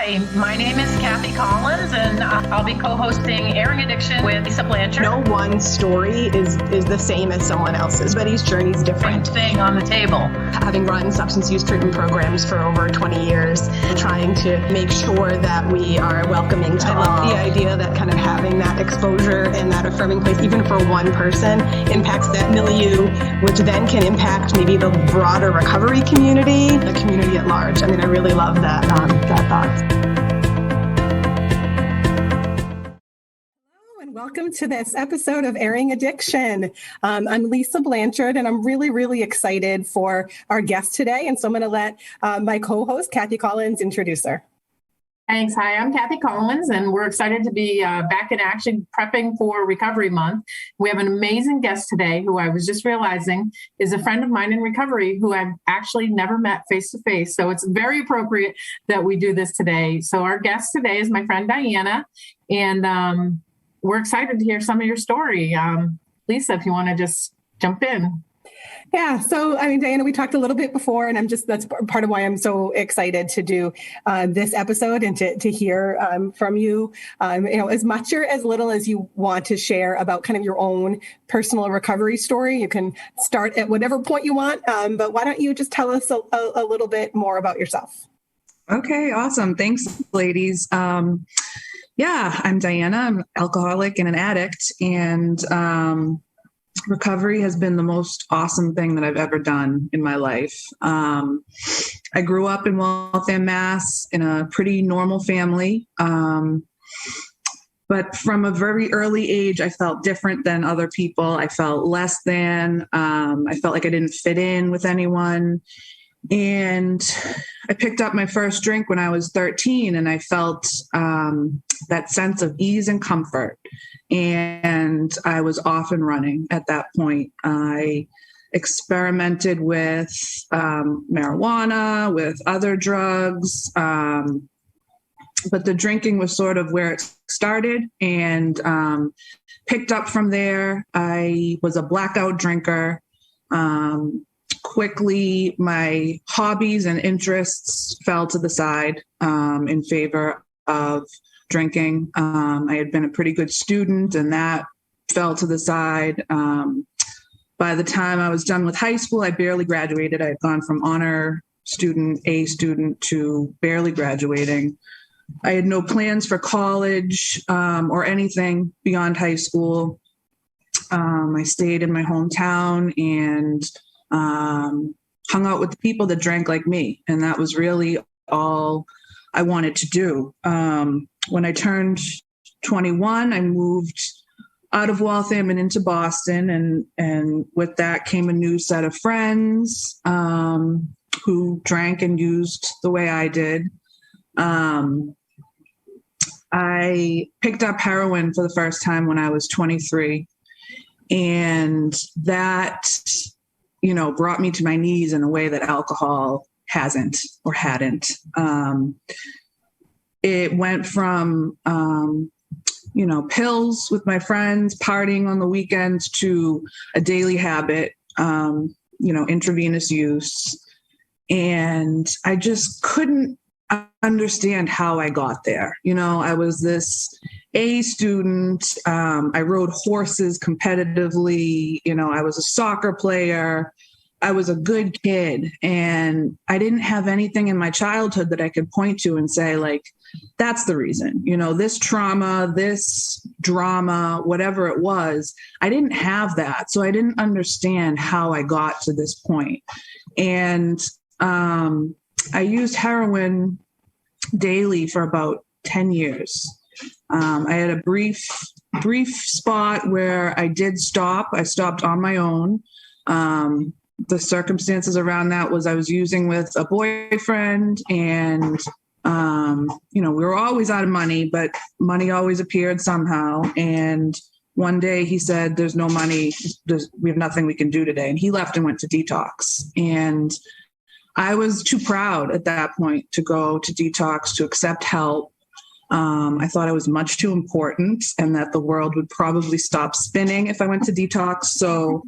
Hi, my name is Cathy Collins, and I'll be co-hosting Airing Addiction with Lisa Blanchard. No one story is the same as someone else's. Everybody's journey is different. Thing on the table. Having run substance use treatment programs for over 20 years, trying to make sure that we are welcoming to all. I love the idea that kind of having that exposure and that affirming place, even for one person, impacts that milieu, which then can impact maybe the broader recovery community, the community at large. I mean, I really love that thought. Welcome to this episode of Airing Addiction. I'm Lisa Blanchard, and I'm really, really excited for our guest today. And so I'm going to let my co-host, Cathy Collins, introduce her. Thanks. Hi, I'm Cathy Collins, and we're excited to be back in action prepping for Recovery Month. We have an amazing guest today who I was just realizing is a friend of mine in recovery who I've actually never met face-to-face. So it's very appropriate that we do this today. So our guest today is my friend Dianna, and we're excited to hear some of your story. Lisa, if you want to just jump in. Yeah. So, I mean, Dianna, we talked a little bit before, and that's part of why I'm so excited to do this episode and to hear from you, as much or as little as you want to share about kind of your own personal recovery story. You can start at whatever point you want, but why don't you just tell us a little bit more about yourself? Okay, awesome. Thanks, ladies. Yeah, I'm Dianna. I'm an alcoholic and an addict, and recovery has been the most awesome thing that I've ever done in my life. I grew up in Waltham, Mass, in a pretty normal family, but from a very early age, I felt different than other people. I felt less than. I felt like I didn't fit in with anyone. And I picked up my first drink when I was 13, and I felt that sense of ease and comfort. And I was off and running at that point. I experimented with marijuana, with other drugs, but the drinking was sort of where it started, and picked up from there. I was a blackout drinker. Quickly, my hobbies and interests fell to the side in favor of drinking. I had been a pretty good student, and that fell to the side. By the time I was done with high school, I barely graduated. I had gone from honor student, A student, to barely graduating. I had no plans for college or anything beyond high school. I stayed in my hometown and hung out with the people that drank like me. And that was really all I wanted to do. When I turned 21, I moved out of Waltham and into Boston. And with that came a new set of friends who drank and used the way I did. I picked up heroin for the first time when I was 23. And that brought me to my knees in a way that alcohol hasn't or hadn't. It went from, pills with my friends, partying on the weekends, to a daily habit, intravenous use. And I just couldn't understand how I got there. I was this A student. I rode horses competitively. I was a soccer player. I was a good kid, and I didn't have anything in my childhood that I could point to and say, like, that's the reason, this trauma, this drama, whatever it was, I didn't have that. So I didn't understand how I got to this point. And I used heroin daily for about 10 years. I had a brief spot where I did stop. I stopped on my own. The circumstances around that was I was using with a boyfriend, and, we were always out of money, but money always appeared somehow. And one day he said, there's no money. We have nothing we can do today. And he left and went to detox. And I was too proud at that point to go to detox, to accept help. I thought I was much too important and that the world would probably stop spinning if I went to detox. So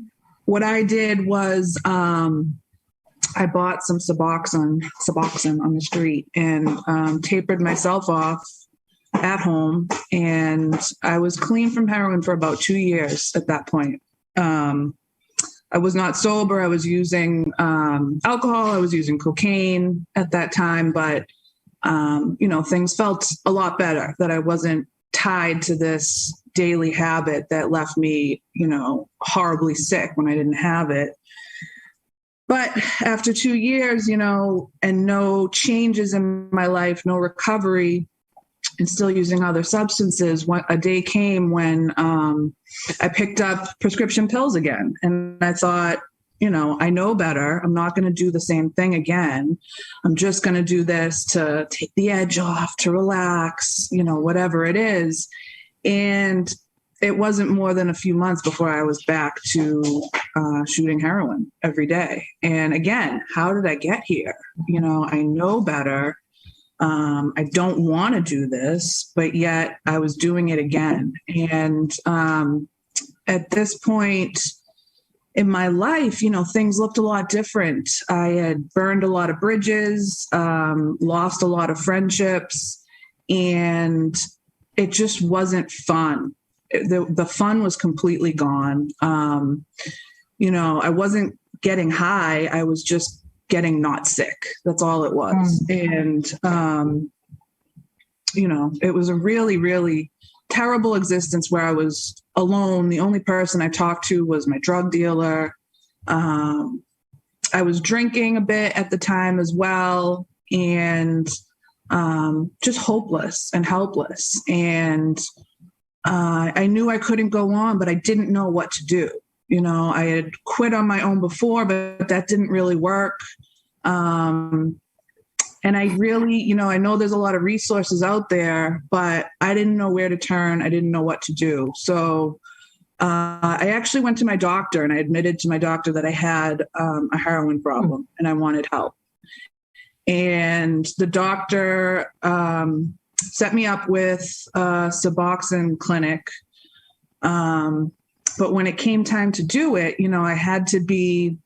what I did was I bought some Suboxone on the street and tapered myself off at home. And I was clean from heroin for about 2 years at that point. I was not sober. I was using alcohol. I was using cocaine at that time, but things felt a lot better, that I wasn't tied to this daily habit that left me, horribly sick when I didn't have it. But after 2 years, and no changes in my life, no recovery, and still using other substances, a day came when I picked up prescription pills again. And I thought, I know better. I'm not going to do the same thing again. I'm just going to do this to take the edge off, to relax, whatever it is. And it wasn't more than a few months before I was back to shooting heroin every day. And again, how did I get here? I know better. I don't want to do this, but yet I was doing it again. And at this point in my life, things looked a lot different. I had burned a lot of bridges, lost a lot of friendships, and it just wasn't fun. The fun was completely gone. I wasn't getting high. I was just getting not sick. That's all it was. And, it was a really, really terrible existence where I was alone. The only person I talked to was my drug dealer. I was drinking a bit at the time as well, and just hopeless and helpless. And I knew I couldn't go on, but I didn't know what to do. I had quit on my own before, but that didn't really work. And I really, I know there's a lot of resources out there, but I didn't know where to turn. I didn't know what to do. So I actually went to my doctor, and I admitted to my doctor that I had a heroin problem and I wanted help. And the doctor set me up with a Suboxone clinic. But when it came time to do it, I had to be,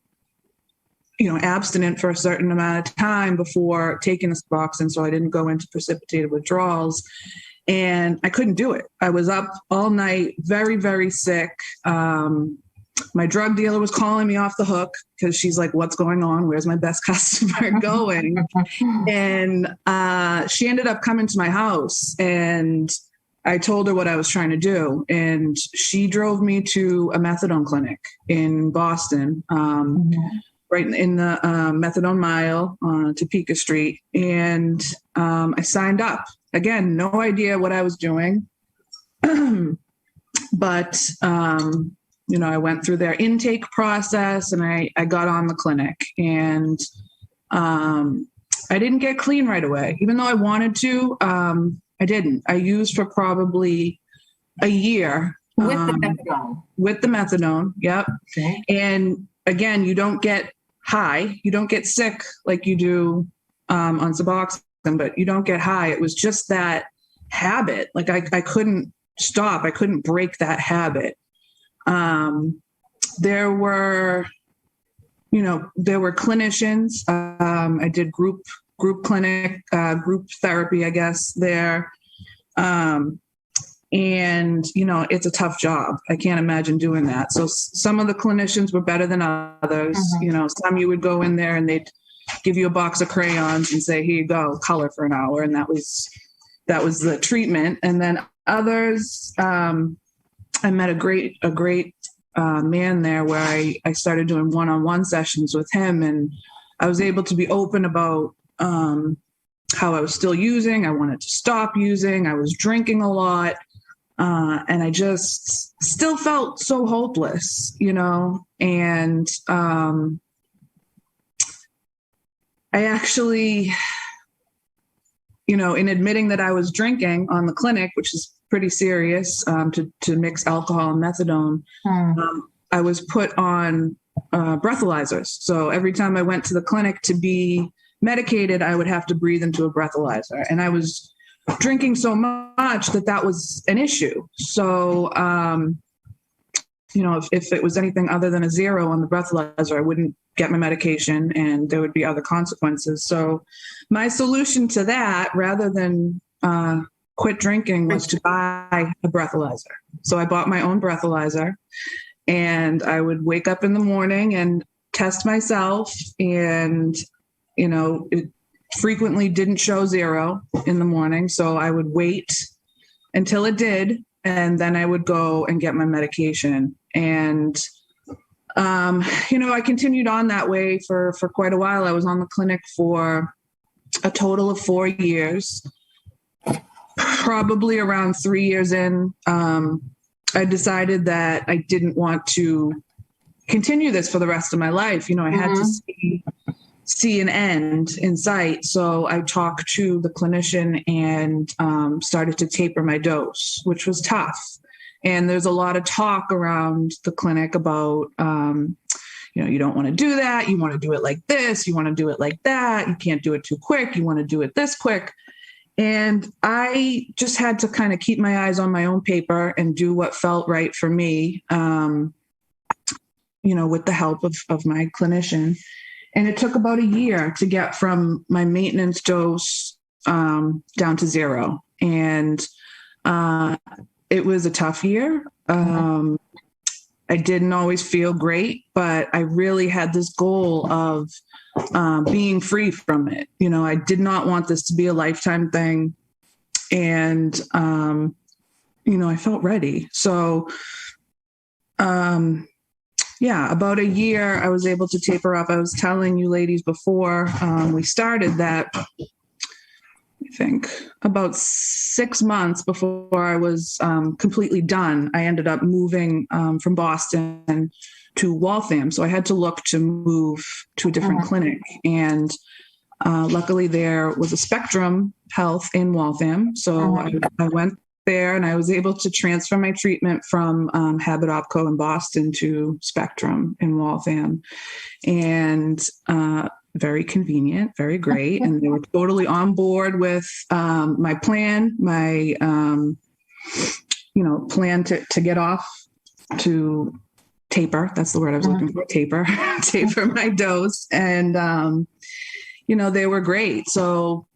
abstinent for a certain amount of time before taking the Suboxone, so I didn't go into precipitated withdrawals. And I couldn't do it. I was up all night, very, very sick. My drug dealer was calling me off the hook because she's like, what's going on? Where's my best customer going? And she ended up coming to my house, and I told her what I was trying to do. And she drove me to a methadone clinic in Boston, right in the methadone mile on Topeka Street. And I signed up. Again, no idea what I was doing. But, I went through their intake process, and I got on the clinic. And I didn't get clean right away. Even though I wanted to, I didn't. I used for probably a year. With the methadone? With the methadone, yep. Okay. And again, you don't get high. You don't get sick like you do on Suboxone, but you don't get high. It was just that habit. Like I couldn't stop. I couldn't break that habit. There were clinicians. I did group clinic, group therapy, I guess, there. And, it's a tough job. I can't imagine doing that. So some of the clinicians were better than others. Some you would go in there and they'd give you a box of crayons and say, here you go, color for an hour. And that was the treatment. And then others, I met a great man there where I started doing one-on-one sessions with him, and I was able to be open about how I was still using. I wanted to stop using. I was drinking a lot. And I just still felt so hopeless, and I actually, in admitting that I was drinking on the clinic, which is pretty serious, to mix alcohol and methadone, I was put on breathalyzers. So every time I went to the clinic to be medicated, I would have to breathe into a breathalyzer. And I was drinking so much that was an issue. So, if it was anything other than a 0 on the breathalyzer, I wouldn't get my medication and there would be other consequences. So my solution to that, rather than quit drinking, was to buy a breathalyzer. So I bought my own breathalyzer, and I would wake up in the morning and test myself, and, it frequently didn't show 0 in the morning. So I would wait until it did, and then I would go and get my medication. And, I continued on that way for quite a while. I was on the clinic for a total of 4 years. Probably around 3 years in, I decided that I didn't want to continue this for the rest of my life. I had to see an end in sight. So I talked to the clinician and started to taper my dose, which was tough. And there's a lot of talk around the clinic about, you don't want to do that. You want to do it like this. You want to do it like that. You can't do it too quick. You want to do it this quick. And I just had to kind of keep my eyes on my own paper and do what felt right for me, with the help of my clinician. And it took about a year to get from my maintenance dose down to 0. And it was a tough year. I didn't always feel great, but I really had this goal of being free from it. I did not want this to be a lifetime thing. And, I felt ready. So, about a year, I was able to taper off. I was telling you ladies before we started that, I think about 6 months before I was completely done, I ended up moving from Boston to Waltham. So I had to look to move to a different clinic. And luckily there was a Spectrum Health in Waltham. So I went there and I was able to transfer my treatment from Habit Opco in Boston to Spectrum in Waltham. And very convenient, very great. And they were totally on board with my plan, my, plan to get off, to taper. That's the word I was looking for, taper my dose. And, they were great. So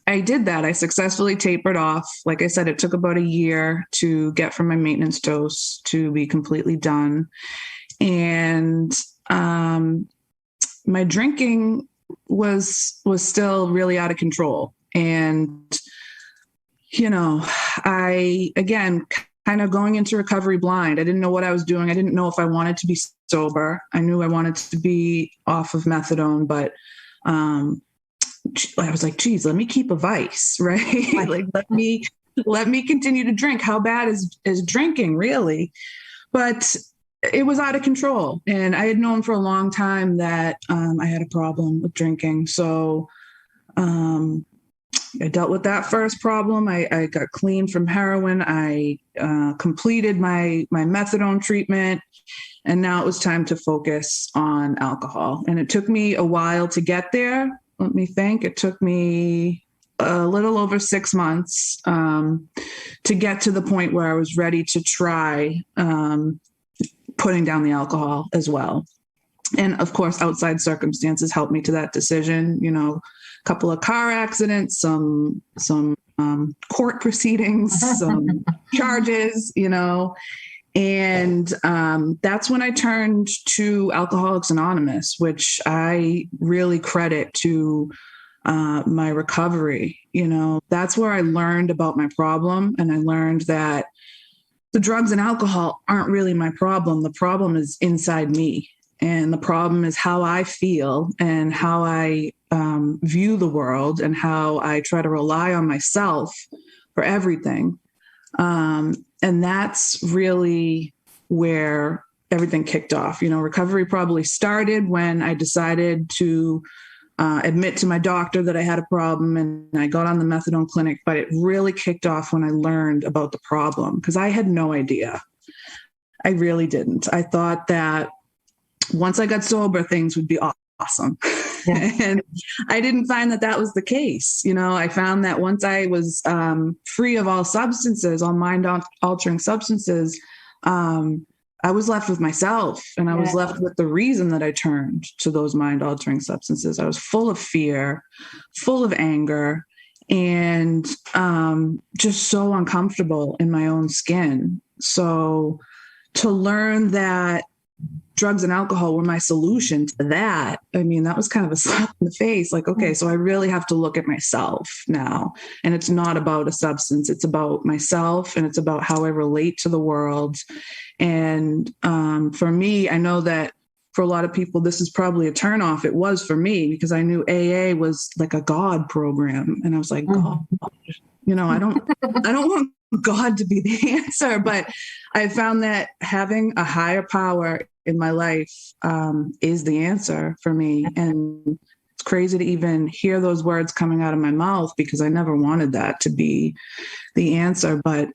I did that. I successfully tapered off. Like I said, it took about a year to get from my maintenance dose to be completely done. And, my drinking was still really out of control. And, I, again, kind of going into recovery blind. I didn't know what I was doing. I didn't know if I wanted to be sober. I knew I wanted to be off of methadone, but I was like, geez, let me keep a vice, right? Like, let me continue to drink. How bad is drinking really? But it was out of control. And I had known for a long time that I had a problem with drinking. So I dealt with that first problem. I got clean from heroin. I completed my methadone treatment. And now it was time to focus on alcohol. And it took me a while to get there. Let me think. It took me a little over 6 months to get to the point where I was ready to try putting down the alcohol as well. And of course, outside circumstances helped me to that decision. A couple of car accidents, some court proceedings, some charges, and that's when I turned to Alcoholics Anonymous, which I really credit to my recovery. That's where I learned about my problem. And I learned that the drugs and alcohol aren't really my problem. The problem is inside me. And the problem is how I feel and how I view the world and how I try to rely on myself for everything. And that's really where everything kicked off. Recovery probably started when I decided to admit to my doctor that I had a problem, and I got on the methadone clinic, but it really kicked off when I learned about the problem, because I had no idea. I really didn't. I thought that once I got sober, things would be awesome. Yeah. And I didn't find that was the case. I found that once I was free of all substances, all mind altering substances, I was left with myself, and I was left with the reason that I turned to those mind-altering substances. I was full of fear, full of anger, and just so uncomfortable in my own skin. So to learn that drugs and alcohol were my solution to that, I mean, that was kind of a slap in the face. Like, okay, so I really have to look at myself now. And it's not about a substance. It's about myself, and it's about how I relate to the world. And for me, I know that for a lot of people, this is probably a turnoff. It was for me, because I knew AA was like a God program. And I was like, God, I don't want God to be the answer. But I found that having a higher power in my life is the answer for me. And it's crazy to even hear those words coming out of my mouth, because I never wanted that to be the answer. But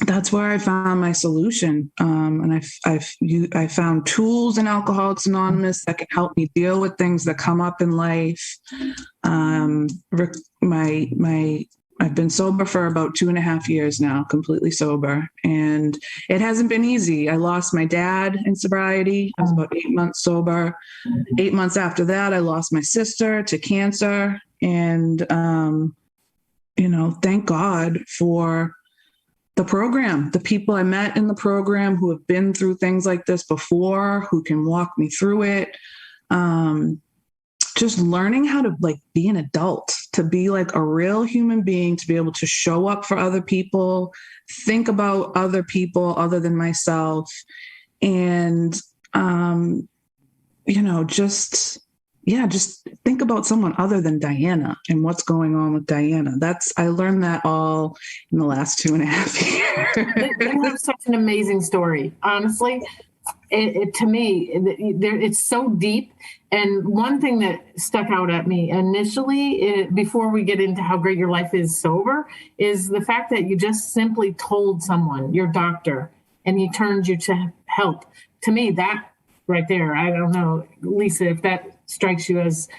that's where I found my solution. And I found tools in Alcoholics Anonymous that can help me deal with things that come up in life. I've been sober for about 2.5 years now, completely sober. And it hasn't been easy. I lost my dad in sobriety. I was about 8 months sober. 8 months after that, I lost my sister to cancer. And, thank God for the program, the people I met in the program who have been through things like this before, who can walk me through it. Just learning how to be an adult, to be like a real human being, to be able to show up for other people, think about other people other than myself. And, just think about someone other than Dianna and what's going on with Dianna. I learned that all in the last 2.5 years. You have such an amazing story. Honestly, to me, it's so deep. And one thing that stuck out at me initially, before we get into how great your life is sober, is the fact that you just simply told someone, your doctor, and he turned you to help. To me, that right there, I don't know, Lisa, if that strikes you as,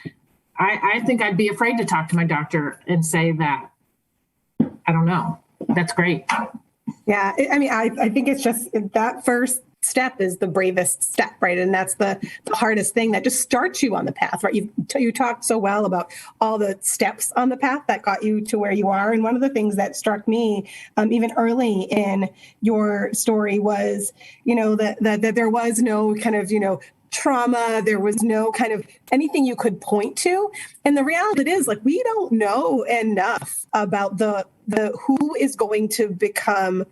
I think I'd be afraid to talk to my doctor and say that. I don't know. That's great. Yeah. I mean, I think it's just that first step is the bravest step, right? And that's the hardest thing that just starts you on the path, right? You talked so well about all the steps on the path that got you to where you are. And one of the things that struck me even early in your story was, that there was no kind of, trauma. There was no kind of anything you could point to. And the reality is, we don't know enough about the who is going to become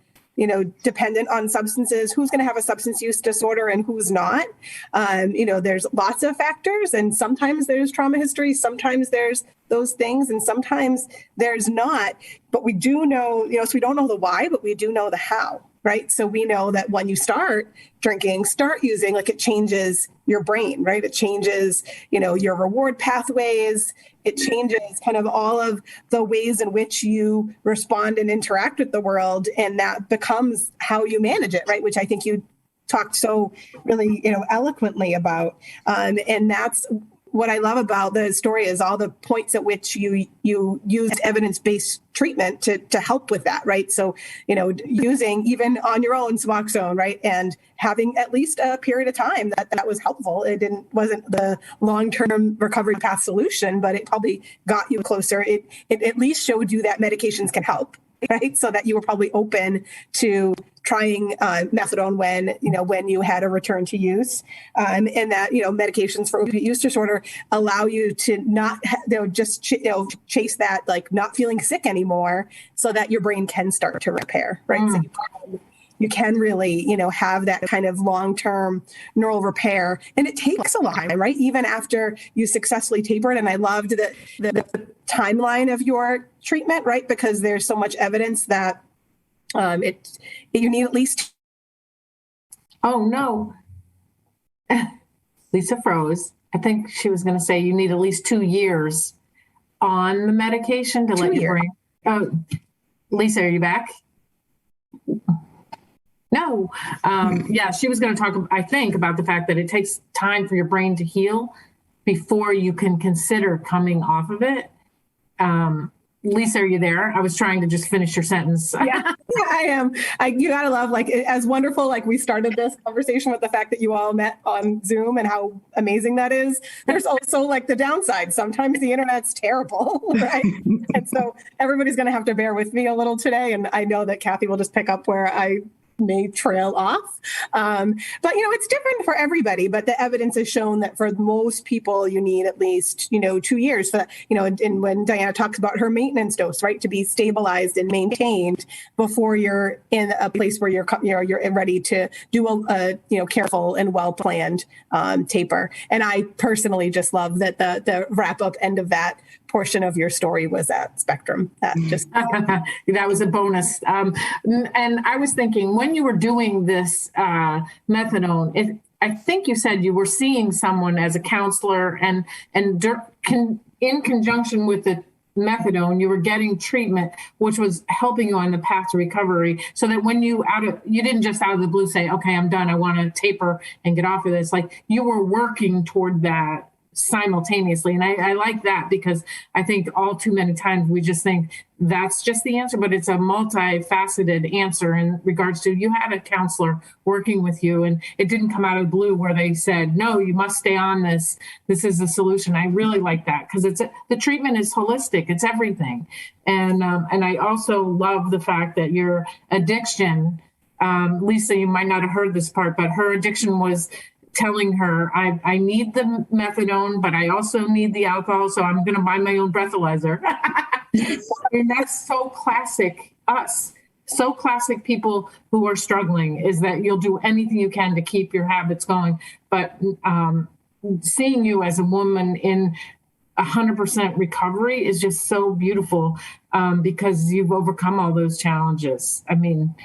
dependent on substances, who's going to have a substance use disorder and who's not. There's lots of factors, and sometimes there's trauma history, sometimes there's those things, and sometimes there's not. But we do know, so we don't know the why, but we do know the how, right? So we know that when you start drinking, start using, it changes your brain, right? It changes, your reward pathways. It changes kind of all of the ways in which you respond and interact with the world. And that becomes how you manage it, right? Which I think you talked so really, eloquently about. And that's what I love about the story, is all the points at which you use evidence-based treatment to help with that, right? So, using even on your own Suboxone, right? And having at least a period of time that was helpful. It wasn't the long-term recovery path solution, but it probably got you closer. It at least showed you that medications can help, right? So that you were probably open to trying methadone when you had a return to use, and that medications for opioid use disorder allow you to not just chase that not feeling sick anymore, so that your brain can start to repair, right? So you can really have that kind of long-term neural repair, and it takes a long time, right? Even after you successfully tapered. And I loved the timeline of your treatment, right? Because there's so much evidence that you need at least. Oh no, Lisa froze. I think she was going to say you need at least 2 years on the medication to let your brain. Oh, Lisa, are you back? No. Yeah, she was going to talk, I think, about the fact that it takes time for your brain to heal before you can consider coming off of it. Lisa, are you there? I was trying to just finish your sentence. Yeah. I am. You gotta love, like, as wonderful, like we started this conversation with the fact that you all met on Zoom and how amazing that is. There's also like the downside. Sometimes the internet's terrible, right? And so everybody's going to have to bear with me a little today. And I know that Cathy will just pick up where I may trail off. But, it's different for everybody. But the evidence has shown that for most people, you need at least, 2 years for that, and when Dianna talks about her maintenance dose, right, to be stabilized and maintained before you're in a place where you're ready to do a careful and well-planned taper. And I personally just love that the wrap-up end of that portion of your story was that spectrum. That was a bonus. And I was thinking, when you were doing this methadone, I think you said you were seeing someone as a counselor, and in conjunction with the methadone, you were getting treatment, which was helping you on the path to recovery. So that when you didn't just out of the blue say, "Okay, I'm done. I want to taper and get off of this." Like, you were working toward that simultaneously. And I like that, because I think all too many times we just think that's just the answer, but it's a multifaceted answer in regards to, you had a counselor working with you, and it didn't come out of the blue where they said, "No, you must stay on this. This is the solution." I really like that, because the treatment is holistic. It's everything. And I also love the fact that your addiction, Lisa, you might not have heard this part, but her addiction was telling her, I need the methadone, but I also need the alcohol, so I'm going to buy my own breathalyzer. And that's so classic us. So classic people who are struggling, is that you'll do anything you can to keep your habits going. But seeing you as a woman in 100% recovery is just so beautiful, because you've overcome all those challenges. I mean,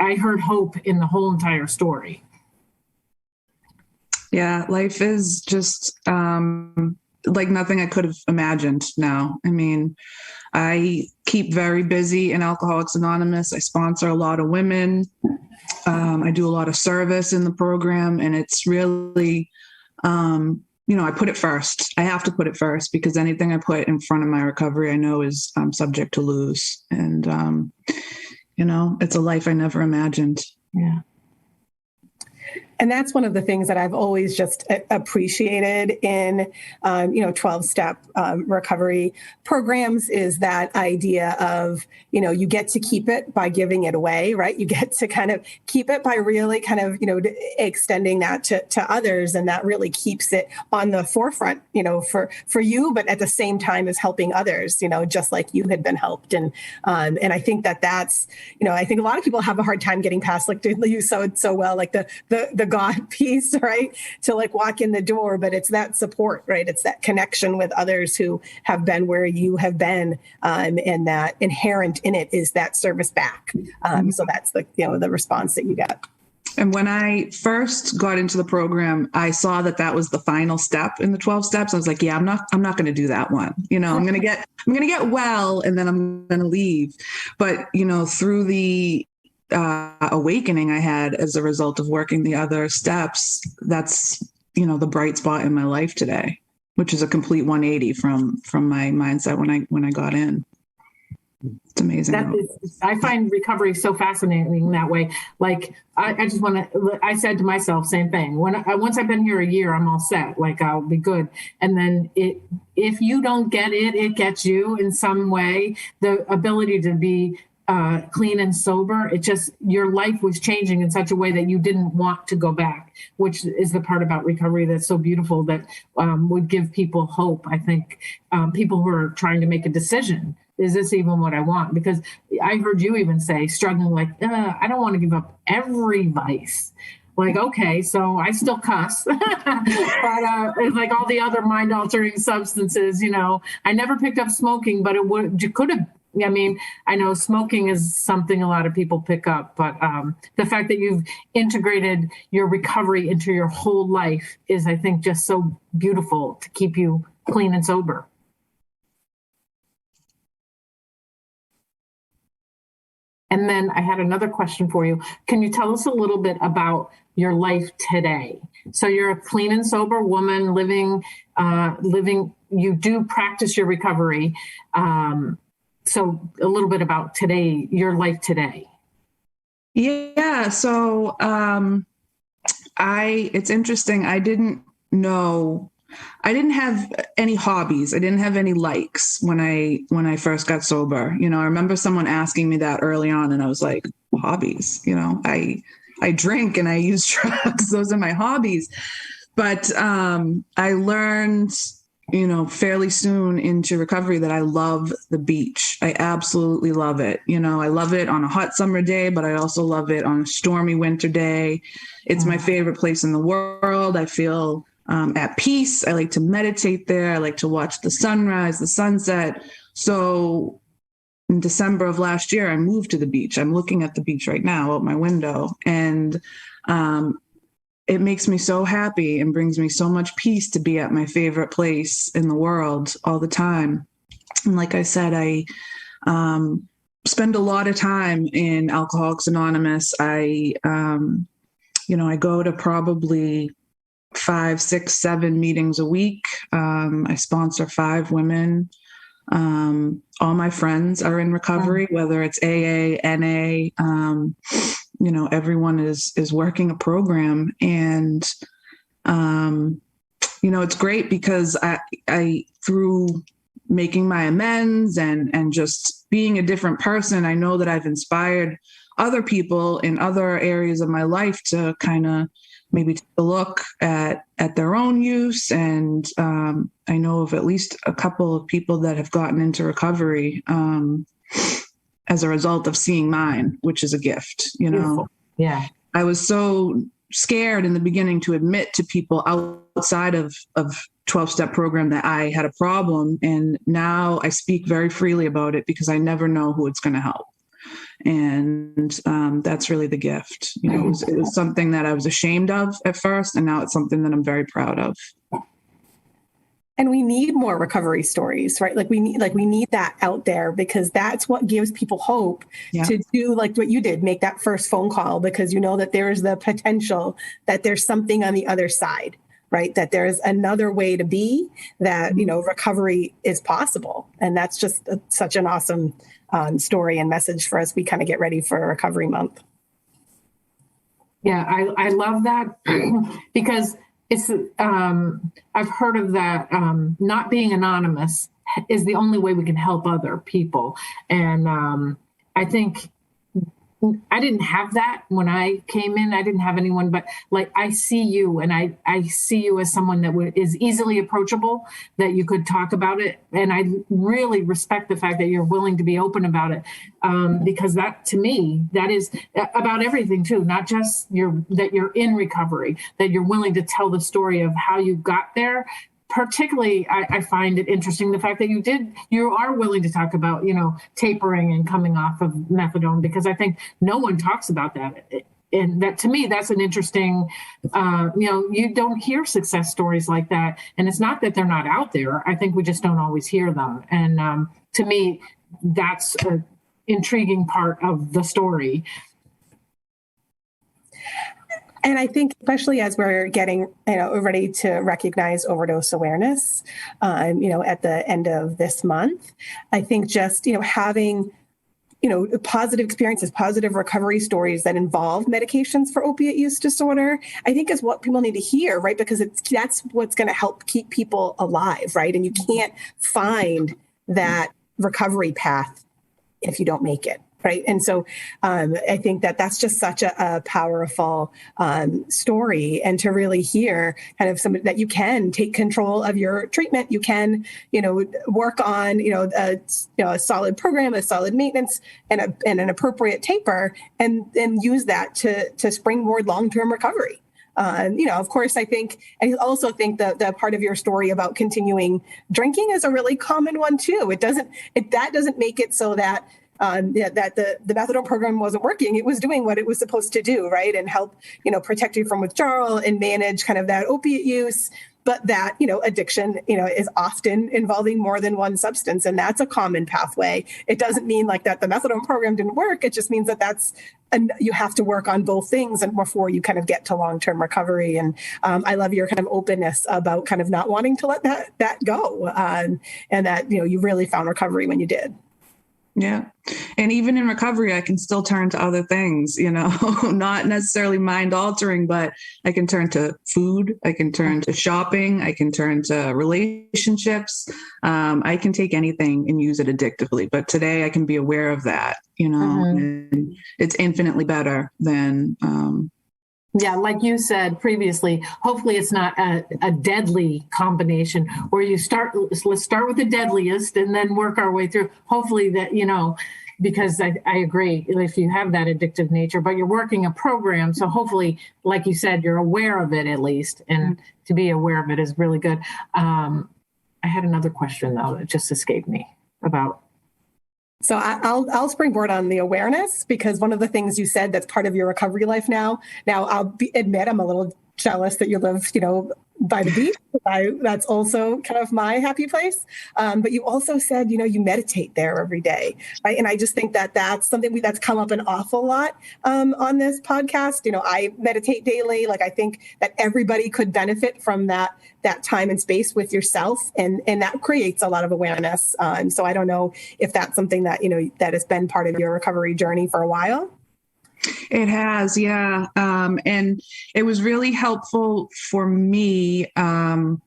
I heard hope in the whole entire story. Yeah, life is just like nothing I could have imagined now. I mean, I keep very busy in Alcoholics Anonymous. I sponsor a lot of women. I do a lot of service in the program, and it's really, I put it first. I have to put it first, because anything I put in front of my recovery, I know is subject to lose. And, it's a life I never imagined. Yeah. And that's one of the things that I've always just appreciated in, 12-step recovery programs, is that idea of, you get to keep it by giving it away, right? You get to kind of keep it by really kind of, extending that to others. And that really keeps it on the forefront, for you, but at the same time as helping others, just like you had been helped. And I think that's, I think a lot of people have a hard time getting past, like you said so well, like the God piece, right? To like walk in the door, but it's that support, right? It's that connection with others who have been where you have been, and that inherent in it is that service back. So that's the response that you get. And when I first got into the program, I saw that was the final step in the 12 steps. I was like, yeah, I'm not going to do that one. I'm going to get well, and then I'm going to leave. But, through the awakening I had as a result of working the other steps, that's, the bright spot in my life today, which is a complete 180 from my mindset when I got in. It's amazing. I find recovery so fascinating that way. Like, I said to myself, same thing. Once I've been here a year, I'm all set. Like, I'll be good. And then if you don't get it, it gets you in some way. The ability to be clean and sober, your life was changing in such a way that you didn't want to go back, which is the part about recovery that's so beautiful, that would give people hope. I think people who are trying to make a decision, is this even what I want? Because I heard you even say, struggling, like, I don't want to give up every vice. Like, okay, so I still cuss, but it's like all the other mind-altering substances, I never picked up smoking, but you could have. I mean, I know smoking is something a lot of people pick up, but the fact that you've integrated your recovery into your whole life is, I think, just so beautiful to keep you clean and sober. And then I had another question for you. Can you tell us a little bit about your life today? So you're a clean and sober woman living, you do practice your recovery. So a little bit about today, your life today. Yeah. So it's interesting. I didn't have any hobbies. I didn't have any likes when I first got sober. I remember someone asking me that early on, and I was like, hobbies, I drink and I use drugs. Those are my hobbies. But I learned, fairly soon into recovery that I love the beach. I absolutely love it. I love it on a hot summer day, but I also love it on a stormy winter day. It's my favorite place in the world. I feel at peace. I like to meditate there. I like to watch the sunrise, the sunset. So in December of last year, I moved to the beach. I'm looking at the beach right now out my window, and it makes me so happy and brings me so much peace to be at my favorite place in the world all the time. And like I said, I spend a lot of time in Alcoholics Anonymous. I go to probably 5, 6, 7 meetings a week. I sponsor 5 women. All my friends are in recovery, whether it's AA, NA, everyone is working a program. And, it's great because I through making my amends and just being a different person, I know that I've inspired other people in other areas of my life to kind of maybe take a look at their own use. And I know of at least a couple of people that have gotten into recovery as a result of seeing mine, which is a gift. Beautiful. Yeah. I was so scared in the beginning to admit to people outside of 12-step program that I had a problem. And now I speak very freely about it because I never know who it's going to help. And that's really the gift. It was something that I was ashamed of at first, and now it's something that I'm very proud of. And we need more recovery stories, right? We need that out there, because that's what gives people hope to do like what you did, make that first phone call, because you know that there's the potential that there's something on the other side, right? That there's another way to be, that, recovery is possible. And that's just such an awesome story and message for us. We kind of get ready for Recovery Month. Yeah, I love that because it's, I've heard of that, not being anonymous is the only way we can help other people. And I think I didn't have that when I came in. I didn't have anyone, but I see you, and I see you as someone that is easily approachable, that you could talk about it. And I really respect the fact that you're willing to be open about it, because that, to me, that is about everything too, not just that you're in recovery, that you're willing to tell the story of how you got there. Particularly, I find it interesting the fact that you are willing to talk about, tapering and coming off of methadone, because I think no one talks about that. And that, to me, that's an interesting, you don't hear success stories like that. And it's not that they're not out there. I think we just don't always hear them. And to me, that's an intriguing part of the story. And I think, especially as we're getting, ready to recognize overdose awareness, at the end of this month, I think just, having, positive experiences, positive recovery stories that involve medications for opiate use disorder, I think is what people need to hear, right? Because that's what's going to help keep people alive, right? And you can't find that recovery path if you don't make it. Right. And so I think that's just such a powerful story, and to really hear kind of that you can take control of your treatment. You can, work on, a solid program, a solid maintenance, and an appropriate taper, and use that to springboard long-term recovery. Of course, I also think that the part of your story about continuing drinking is a really common one too. That doesn't make it so that that the methadone program wasn't working. It was doing what it was supposed to do, right? And help, protect you from withdrawal and manage kind of that opiate use. But that, addiction, is often involving more than one substance. And that's a common pathway. It doesn't mean like that the methadone program didn't work. It just means and you have to work on both things and before you kind of get to long-term recovery. And I love your kind of openness about kind of not wanting to let that go. And that, you really found recovery when you did. Yeah. And even in recovery, I can still turn to other things, not necessarily mind altering, but I can turn to food. I can turn to shopping. I can turn to relationships. I can take anything and use it addictively. But today I can be aware of that, and it's infinitely better than, yeah, like you said previously, hopefully it's not a deadly combination where let's start with the deadliest and then work our way through. Hopefully that, because I agree, if you have that addictive nature, but you're working a program. So hopefully, like you said, you're aware of it at least. And to be aware of it is really good. I had another question, though, that just escaped me about. So I'll springboard on the awareness, because one of the things you said that's part of your recovery life now. Now admit I'm a little jealous that you live, by the beach. That's also kind of my happy place. But you also said, you meditate there every day, right? And I just think that that's something that's come up an awful lot on this podcast. I meditate daily. Like, I think that everybody could benefit from that time and space with yourself, and that creates a lot of awareness. And so I don't know if that's something that, that has been part of your recovery journey for a while. It has, yeah. And it was really helpful for me to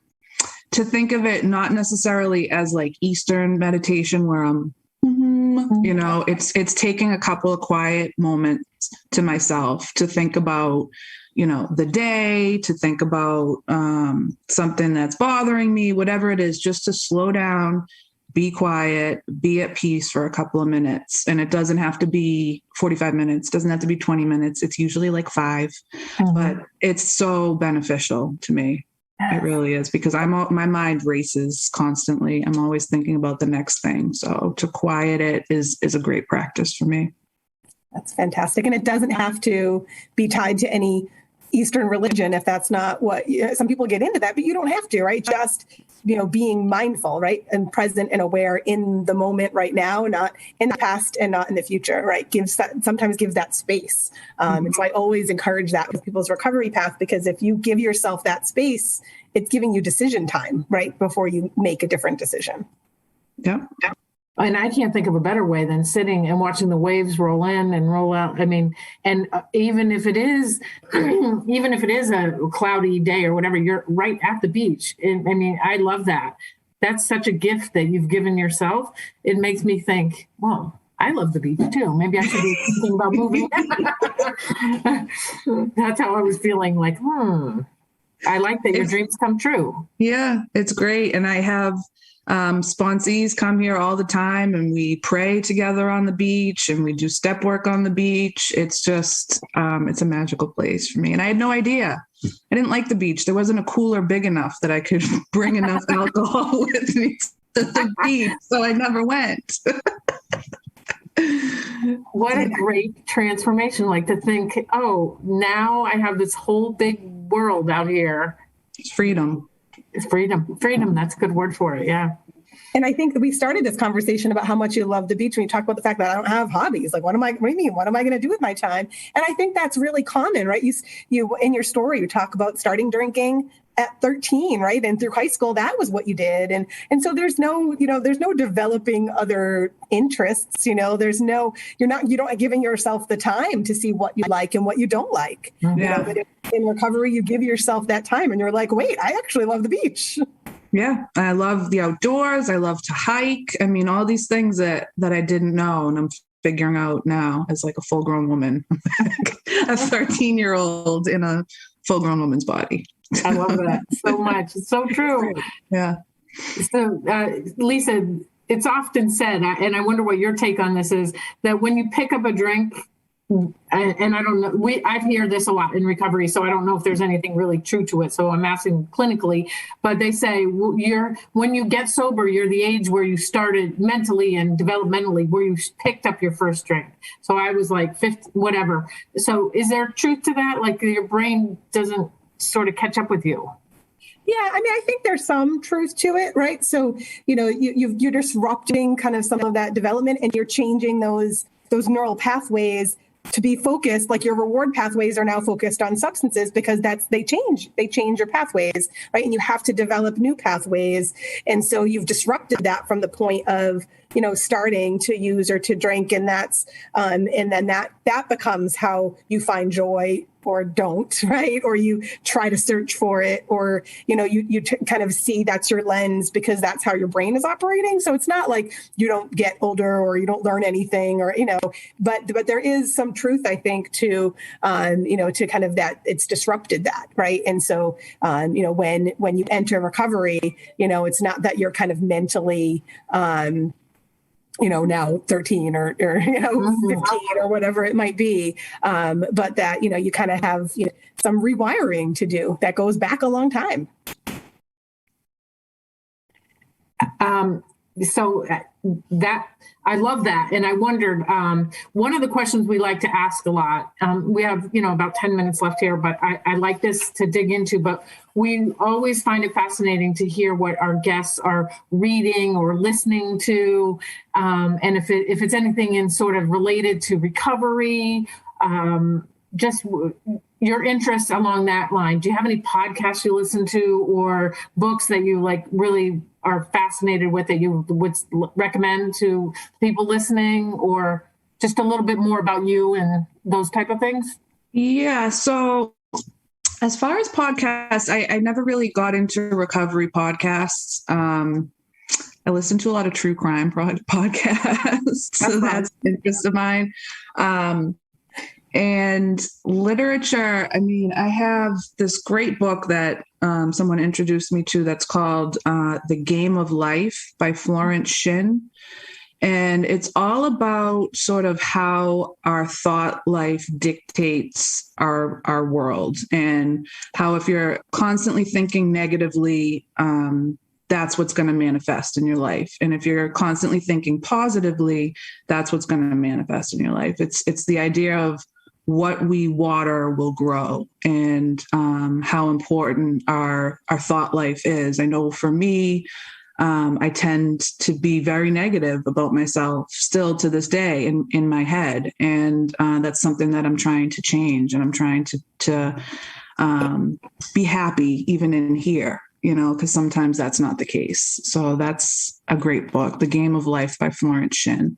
think of it not necessarily as like Eastern meditation where I'm, it's taking a couple of quiet moments to myself to think about, the day, to think about something that's bothering me, whatever it is, just to slow down, be quiet, be at peace for a couple of minutes. And it doesn't have to be 45 minutes, doesn't have to be 20 minutes. It's usually like 5, but it's so beneficial to me. It really is, because my mind races constantly. I'm always thinking about the next thing. So to quiet it is a great practice for me. That's fantastic. And it doesn't have to be tied to any Eastern religion if that's not what some people get into that, but you don't have to, right? Just, being mindful, right? And present and aware in the moment right now, not in the past and not in the future, right? Sometimes gives that space. And so I always encourage that with people's recovery path, because if you give yourself that space, it's giving you decision time, right? Before you make a different decision. Yeah. And I can't think of a better way than sitting and watching the waves roll in and roll out. I mean, and even if it is a cloudy day or whatever, you're right at the beach. And I mean, I love that. That's such a gift that you've given yourself. It makes me think, well, I love the beach too. Maybe I should be thinking about moving. That's how I was feeling, like, I like that your dreams come true. Yeah, it's great. And I have sponsees come here all the time, and we pray together on the beach, and we do step work on the beach. It's just, it's a magical place for me. And I had no idea. I didn't like the beach. There wasn't a cooler big enough that I could bring enough alcohol with me to the beach. So I never went. What a great transformation. Like, to think, oh, now I have this whole big world out here. It's freedom. It's freedom. Freedom. That's a good word for it. Yeah. And I think that we started this conversation about how much you love the beach when you talk about the fact that I don't have hobbies. Like, what do you mean? What am I going to do with my time? And I think that's really common, right? You in your story, you talk about starting drinking at 13, right? And through high school, that was what you did. And so there's no developing other interests, you're not giving yourself the time to see what you like and what you don't like. Yeah. But in recovery, you give yourself that time and you're like, wait, I actually love the beach. Yeah. I love the outdoors. I love to hike. I mean, all these things that I didn't know, and I'm figuring out now as like a full grown woman, a 13-year-old in a full grown woman's body. I love that so much. It's so true. Yeah. So, Lisa, it's often said, and I wonder what your take on this is, that when you pick up a drink, and I don't know, I hear this a lot in recovery, so I don't know if there's anything really true to it. So I'm asking clinically, but they say when you get sober, you're the age where you started mentally and developmentally, where you picked up your first drink. So I was like 50, whatever. So is there truth to that? Like, your brain doesn't sort of catch up with you? Yeah, I mean, I think there's some truth to it, right? So, you're disrupting kind of some of that development, and you're changing those neural pathways to be focused, like your reward pathways are now focused on substances because they change your pathways, right? And you have to develop new pathways. And so you've disrupted that from the point of, starting to use or to drink. And and then that becomes how you find joy or don't, right? Or you try to search for it, or, you kind of see that's your lens because that's how your brain is operating. So it's not like you don't get older or you don't learn anything or, but there is some truth, I think, to kind of that it's disrupted that, right? And so, when you enter recovery, it's not that you're kind of mentally, now 13 or 15 or whatever it might be. But that, you kind of have some rewiring to do that goes back a long time. So that I love that. And I wondered, one of the questions we like to ask a lot, we have, about 10 minutes left here, but I like this to dig into, but we always find it fascinating to hear what our guests are reading or listening to. And if it's anything in sort of related to recovery, just your interests along that line. Do you have any podcasts you listen to or books that you really are fascinated with that you would recommend to people listening, or just a little bit more about you and those type of things? Yeah. So as far as podcasts, I never really got into recovery podcasts. I listen to a lot of true crime podcasts. So that's an interest of mine. And literature, I have this great book that someone introduced me to that's called The Game of Life by Florence Shin. And it's all about sort of how our thought life dictates our world, and how if you're constantly thinking negatively, that's what's going to manifest in your life. And if you're constantly thinking positively, that's what's going to manifest in your life. It's the idea of what we water will grow, and how important our thought life is. I know for me, I tend to be very negative about myself still to this day in my head. And that's something that I'm trying to change, and I'm trying to be happy even in here, because sometimes that's not the case. So that's a great book, The Game of Life by Florence Shin.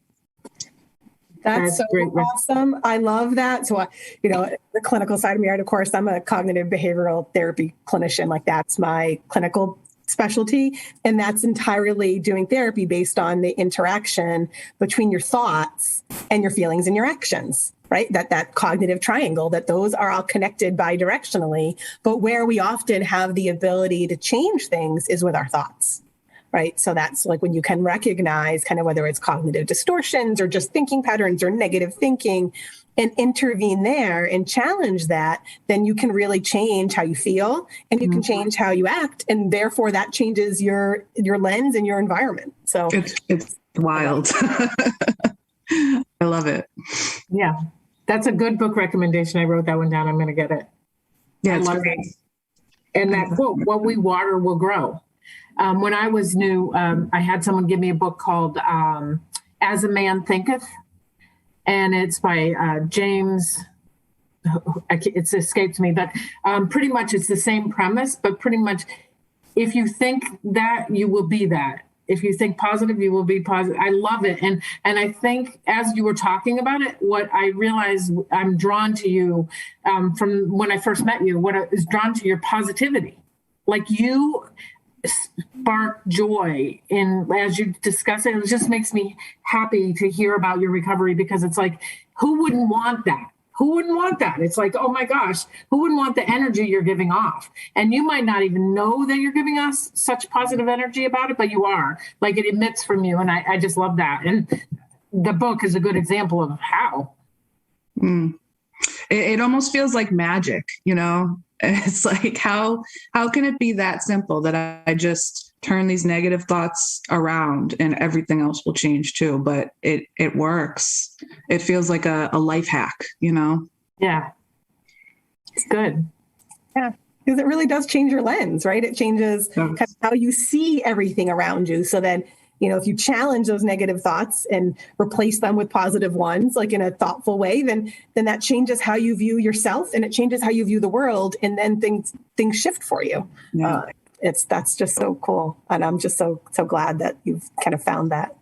That's so great. Awesome. I love that. So, the clinical side of me, right? Of course, I'm a cognitive behavioral therapy clinician. Like that's my clinical specialty. And that's entirely doing therapy based on the interaction between your thoughts and your feelings and your actions, right? That cognitive triangle, that those are all connected bidirectionally. But where we often have the ability to change things is with our thoughts. Right. So that's like when you can recognize kind of whether it's cognitive distortions or just thinking patterns or negative thinking, and intervene there and challenge that, then you can really change how you feel, and you can change how you act. And therefore that changes your lens and your environment. So it's wild. I love it. Yeah. That's a good book recommendation. I wrote that one down. I'm going to get it. Yeah. It's great. And that quote, what we water will grow. When I was new, I had someone give me a book called As a Man Thinketh, and it's by James. It's escaped me, but pretty much it's the same premise. But pretty much, if you think that, you will be that. If you think positive, you will be positive. I love it, and I think as you were talking about it, what I realized I'm drawn to you from when I first met you. What is drawn to your positivity, like you spark joy in as you discuss it. It just makes me happy to hear about your recovery, because it's like, who wouldn't want that? Who wouldn't want that? It's like, oh my gosh, who wouldn't want the energy you're giving off? And you might not even know that you're giving us such positive energy about it, but you are. Like, it emits from you. And I just love that. And the book is a good example of how. It almost feels like magic, It's like, how can it be that simple that I just turn these negative thoughts around and everything else will change too? But it works. It feels like a life hack, Yeah. It's good. Yeah. Because it really does change your lens, right? It changes kind of how you see everything around you. So then if you challenge those negative thoughts and replace them with positive ones, like in a thoughtful way, then that changes how you view yourself, and it changes how you view the world, and then things shift for you. Yeah. That's just so cool, and I'm just so glad that you've kind of found that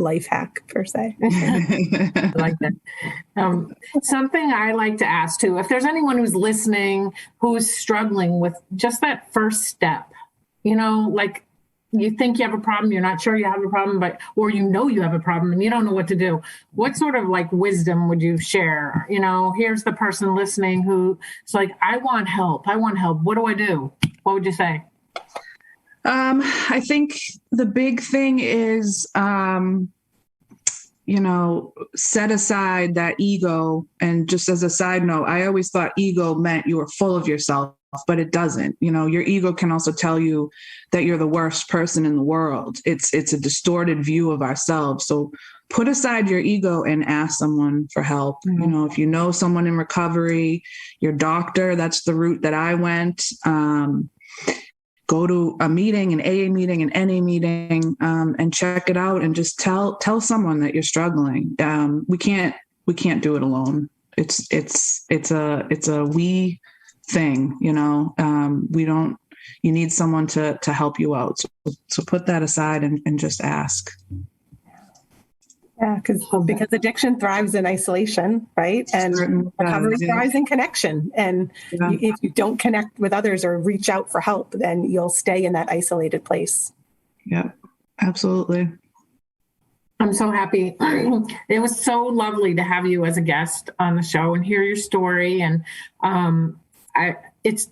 life hack, per se. I like that. Something I like to ask too, if there's anyone who's listening who's struggling with just that first step, like you think you have a problem, you're not sure you have a problem, or you have a problem and you don't know what to do. What sort of like wisdom would you share? Here's the person listening who's like, I want help. What do I do? What would you say? I think the big thing is, set aside that ego. And just as a side note, I always thought ego meant you were full of yourself, but it doesn't. Your ego can also tell you that you're the worst person in the world. It's a distorted view of ourselves. So put aside your ego and ask someone for help. Mm-hmm. If you know someone in recovery, your doctor, that's the route that I went. Go to a meeting, an AA meeting, an NA meeting, and check it out, and just tell someone that you're struggling. We can't do it alone. It's a we thing, we don't. You need someone to help you out. So put that aside and just ask. Yeah, because addiction thrives in isolation, right? And recovery thrives in connection. And if you don't connect with others or reach out for help, then you'll stay in that isolated place. Yeah, absolutely. I'm so happy. It was so lovely to have you as a guest on the show and hear your story. And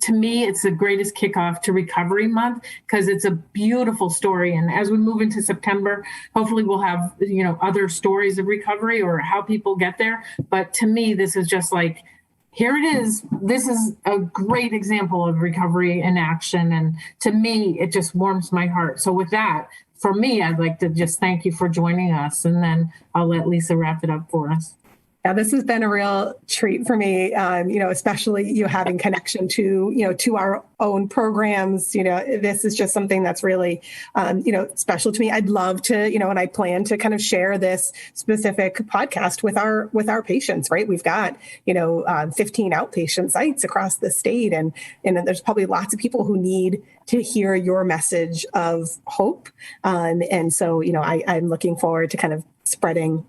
to me, it's the greatest kickoff to Recovery Month because it's a beautiful story. And as we move into September, hopefully we'll have, other stories of recovery or how people get there. But to me, this is just like, here it is. This is a great example of recovery in action. And to me, it just warms my heart. So with that, for me, I'd like to just thank you for joining us. And then I'll let Lisa wrap it up for us. Yeah, this has been a real treat for me, especially you having connection to our own programs. This is just something that's really, special to me. I'd love to, and I plan to kind of share this specific podcast with our patients, right? We've got, 15 outpatient sites across the state, and there's probably lots of people who need to hear your message of hope. And so, I'm looking forward to kind of spreading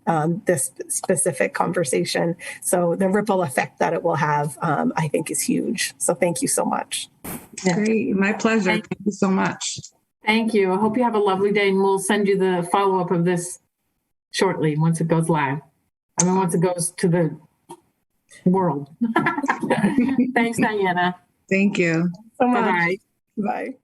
this specific conversation. So the ripple effect that it will have, I think, is huge. So thank you so much. Great. My pleasure. Thank you so much. Thank you. I hope you have a lovely day, and we'll send you the follow-up of this shortly once it goes live. Once it goes to the world. Thanks, Dianna. Thank you So much. Bye-bye. Bye.